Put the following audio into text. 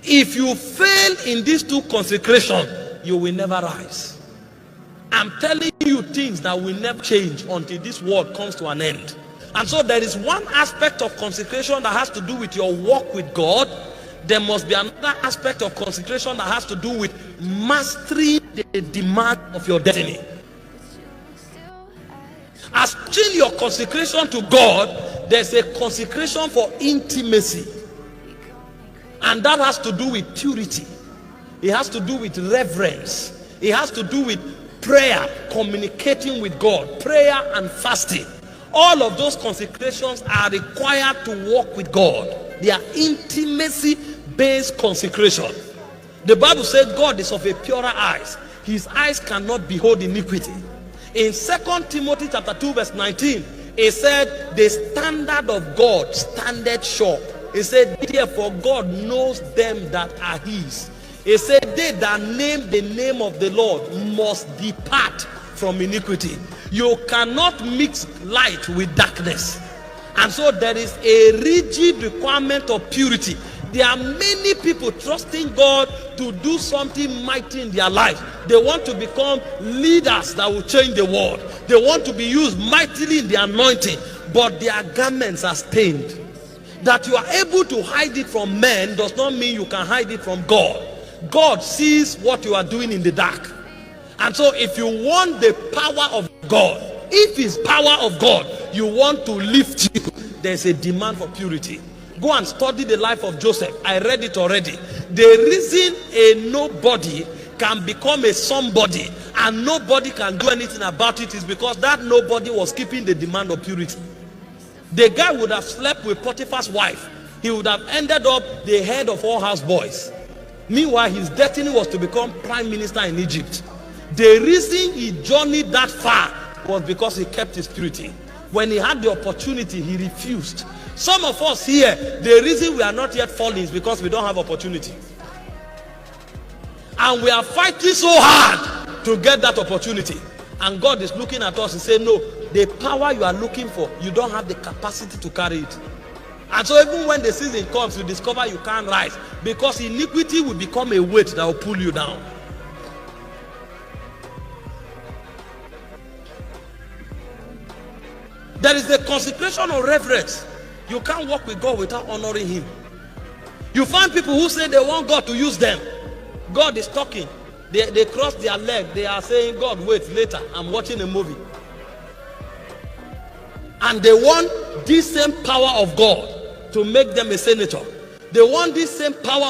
If you fail in these two consecrations, you will never rise. I'm telling you things that will never change until this world comes to an end. And so there is one aspect of consecration that has to do with your walk with God. There must be another aspect of consecration that has to do with mastering the demand of your destiny. As still your consecration to God, there's a consecration for intimacy. And that has to do with purity. It has to do with reverence. It has to do with prayer, communicating with God, prayer and fasting. All of those consecrations are required to walk with God. They are intimacy-based consecration. The Bible says God is of a purer eyes. His eyes cannot behold iniquity. In 2 Timothy chapter 2 verse 19, it said, the standard of God standeth sure. It said, therefore God knows them that are his. It said, they that name the name of the Lord must depart from iniquity. You cannot mix light with darkness. And so there is a rigid requirement of purity. There are many people trusting God to do something mighty in their life. They want to become leaders that will change the world. They want to be used mightily in the anointing, but their garments are stained. That you are able to hide it from men does not mean you can hide it from God. God sees what you are doing in the dark. And so if you want the power of God, if it's power of God you want to lift you, there's a demand for purity. Go and study the life of Joseph. I read it already. The reason a nobody can become a somebody and nobody can do anything about it is because that nobody was keeping the demand of purity. The guy would have slept with Potiphar's wife. He would have ended up the head of all houseboys. Meanwhile, his destiny was to become prime minister in Egypt. The reason he journeyed that far was because he kept his purity. When he had the opportunity, he refused. Some of us here, the reason we are not yet falling is because we don't have opportunity. And we are fighting so hard to get that opportunity. And God is looking at us and saying, no, the power you are looking for, you don't have the capacity to carry it. And so even when the season comes, you discover you can't rise, because iniquity will become a weight that will pull you down. There is a consecration of reverence. You can't walk with God without honoring him. You find people who say they want God to use them. God is talking. They cross their leg. They are saying, God, wait, later. I'm watching a movie. And they want this same power of God to make them a senator. They want this same power